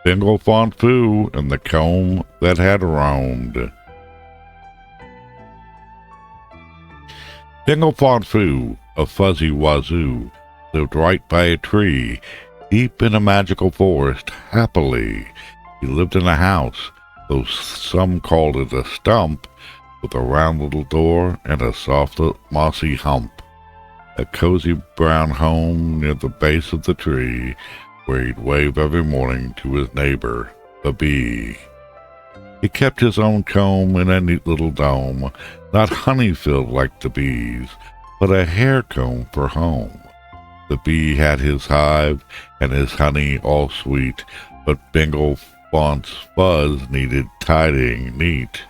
Binglefont Foo and the comb that had roamed. Binglefont Foo, a fuzzy Whazoo, lived right by a tree, deep in a magical forest, happily. He lived in a house, though some called it a stump, with a round little door and a soft mossy hump. A cozy brown home near the base of the tree, where he'd wave every morning to his neighbor, the bee. He kept his own comb in a neat little dome, not honey-filled like the bees, but a hair comb for home. The bee had his hive, and his honey all sweet, but Binglefont's fuzz needed tidying neat.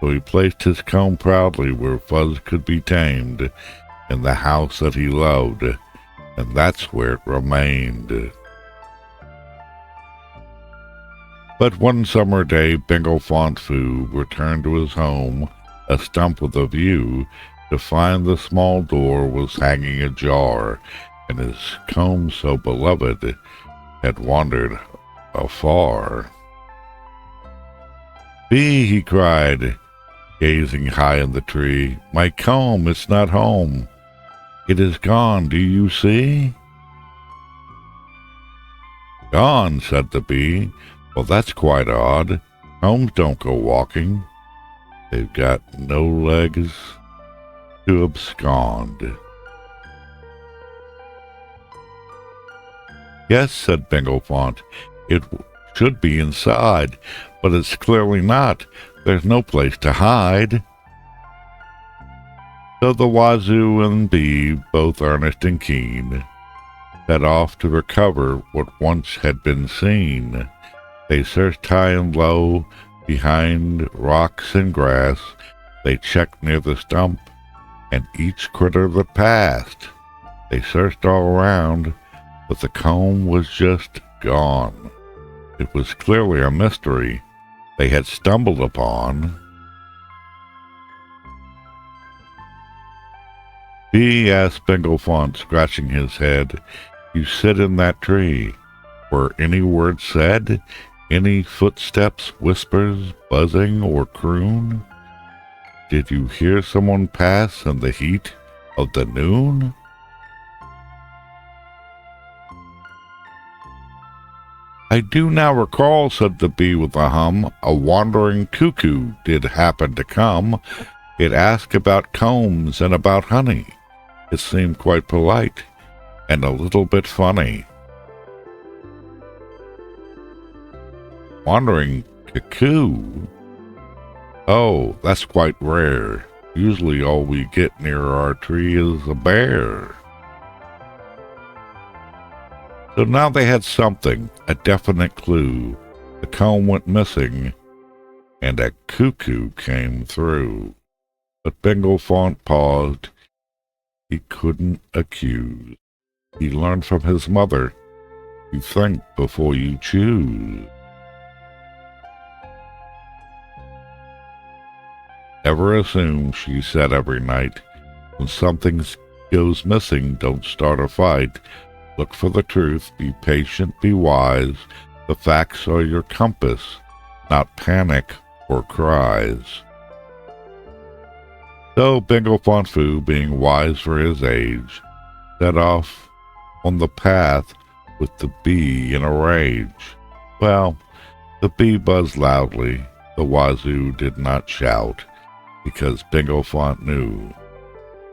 So he placed his comb proudly where fuzz could be tamed, in the house that he loved, and that's where it remained. But one summer day, Binglefont Foo returned to his home, a stump with a view, to find the small door was hanging ajar, and his comb so beloved had wandered afar. "Bee," he cried, gazing high in the tree, "my comb, it's not home. It is gone, do you see?" "Gone," said the bee. "Well, that's quite odd. Combs don't go walking. They've got no legs to abscond." "Yes," said Binglefont, "it should be inside, but it's clearly not. There's no place to hide." So the Whazoo and bee, both earnest and keen, set off to recover what once had been seen. They searched high and low, behind rocks and grass. They checked near the stump, and each critter that passed. They searched all around, but the comb was just gone. It was clearly a mystery they had stumbled upon. "Bee," asked Binglefont, scratching his head, "you sit in that tree. Were any words said? Any footsteps, whispers, buzzing, or croon? Did you hear someone pass in the heat of the noon?" "I do now recall," said the bee with a hum, "a wandering cuckoo did happen to come. It asked about combs and about honey. It seemed quite polite and a little bit funny." "Wandering cuckoo? Oh, that's quite rare. Usually all we get near our tree is a bear." So now they had something, a definite clue. The comb went missing, and a cuckoo came through. But Binglefont paused. He couldn't accuse. He learned from his mother, you think before you choose. "Never assume," she said every night. "When something goes missing, don't start a fight. Look for the truth, be patient, be wise. The facts are your compass, not panic or cries." So Binglefont Foo, being wise for his age, set off on the path with the bee in a rage. Well, the bee buzzed loudly. The Whazoo did not shout, because Binglefont knew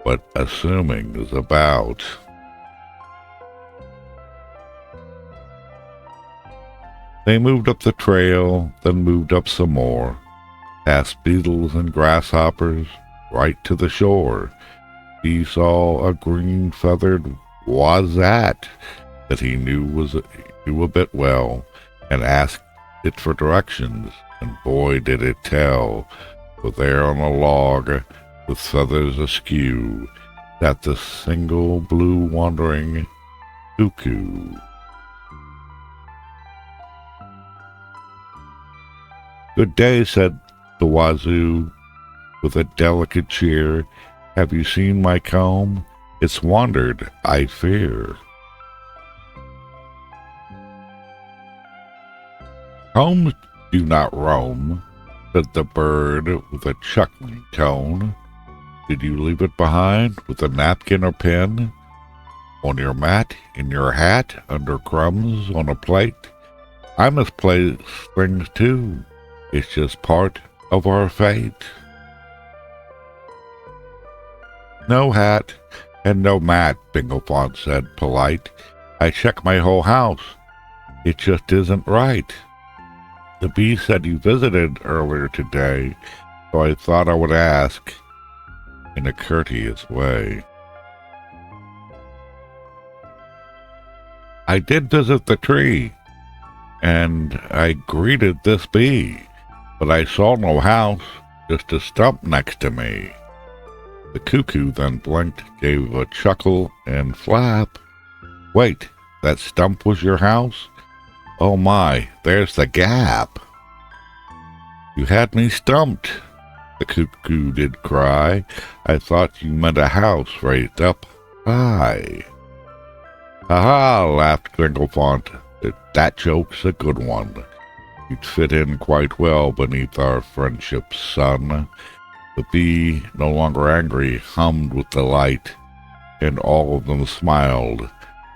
what assuming is about. They moved up the trail, then moved up some more, past beetles and grasshoppers, right to the shore. He saw a green feathered Whazat that he knew a bit well, and asked it for directions, and boy did it tell. For there on a log, with feathers askew, sat the single blue wandering cuckoo. "Good day," said the Whazoo, with a delicate cheer. "Have you seen my comb? It's wandered, I fear." Homes do not roam, said the bird with a chuckling tone. Did you leave it behind with a napkin or pen? On your mat, in your hat, under crumbs on a plate? I misplace things too. It's just part of our fate. No hat and no mat, Binglefont said, polite. I check my whole house. It just isn't right. The bee said you visited earlier today, so I thought I would ask in a courteous way. I did visit the tree, and I greeted this bee, but I saw no house, just a stump next to me. The cuckoo then blinked, gave a chuckle, and flap. Wait, that stump was your house? Oh my, there's the gap. You had me stumped, the cuckoo did cry. I thought you meant a house raised up high. Ha-ha, laughed Binglefont. That joke's a good one. You'd fit in quite well beneath our friendship's sun. The bee, no longer angry, hummed with delight, and all of them smiled,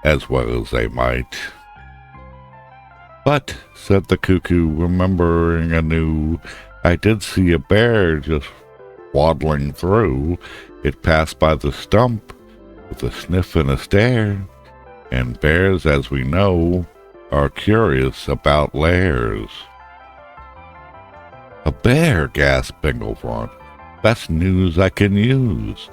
as well as they might. But, said the cuckoo, remembering anew, I did see a bear just waddling through. It passed by the stump with a sniff and a stare. And bears, as we know, are curious about lairs. A bear, gasped Binglefont. That's news I can use.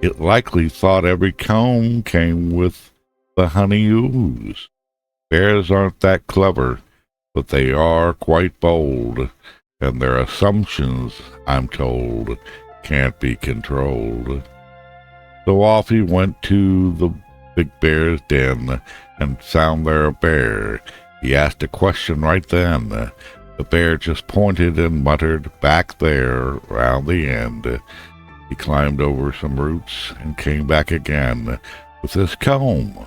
It likely thought every comb came with the honey ooze. Bears aren't that clever, but they are quite bold, and their assumptions, I'm told, can't be controlled. So off he went to the big bear's den and found there a bear. He asked a question right then. The bear just pointed and muttered, back there, round the end. He climbed over some roots and came back again with his comb.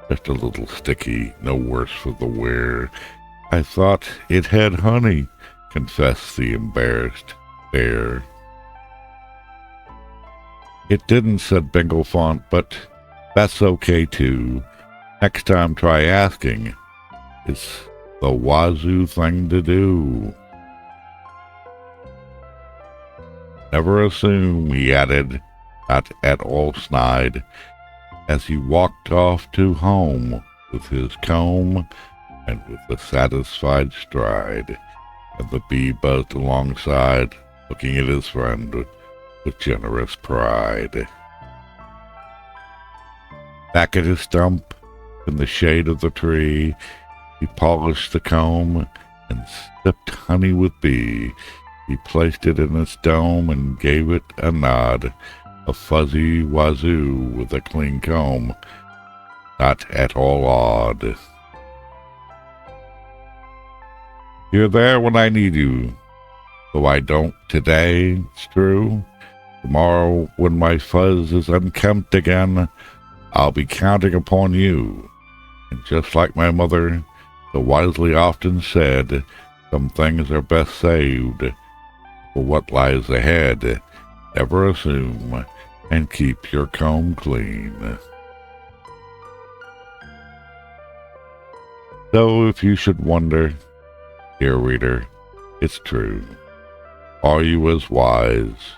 Just a little sticky, no worse for the wear. I thought it had honey, confessed the embarrassed bear. It didn't, said Binglefont, but that's okay too. Next time try asking. It's the Whazoo thing to do. Never assume, he added, not at all snide, as he walked off to home with his comb and with a satisfied stride, and the bee buzzed alongside, looking at his friend with generous pride. Back at his stump, in the shade of the tree, he polished the comb and sipped honey with bee. He placed it in its dome and gave it a nod, a fuzzy whazoo with a clean comb, not at all odd. You're there when I need you, though I don't today, it's true. Tomorrow, when my fuzz is unkempt again, I'll be counting upon you. And just like my mother so wisely often said, some things are best saved for what lies ahead. Never assume, and keep your comb clean. So if you should wonder, dear reader, it's true. Are you as wise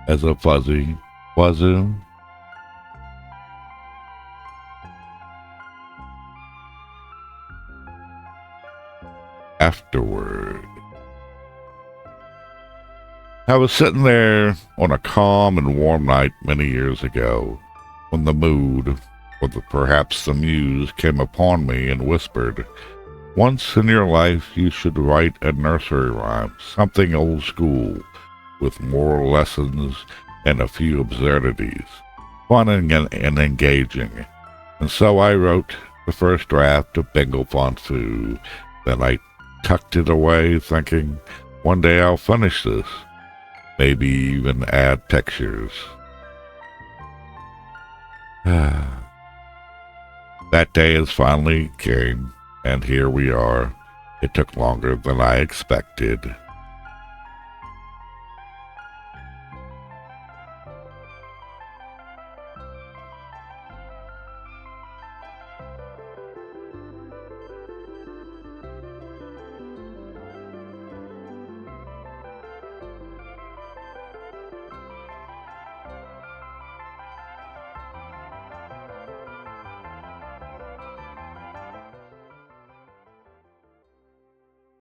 as a fuzzy whazoo? Afterward. I was sitting there on a calm and warm night many years ago, when the mood, or perhaps the muse, came upon me and whispered, once in your life you should write a nursery rhyme, something old school, with moral lessons and a few absurdities, fun and engaging. And so I wrote the first draft of Binglefont Foo. Then I tucked it away, thinking, one day I'll finish this, maybe even add pictures. That day has finally came, and here we are, It took longer than I expected.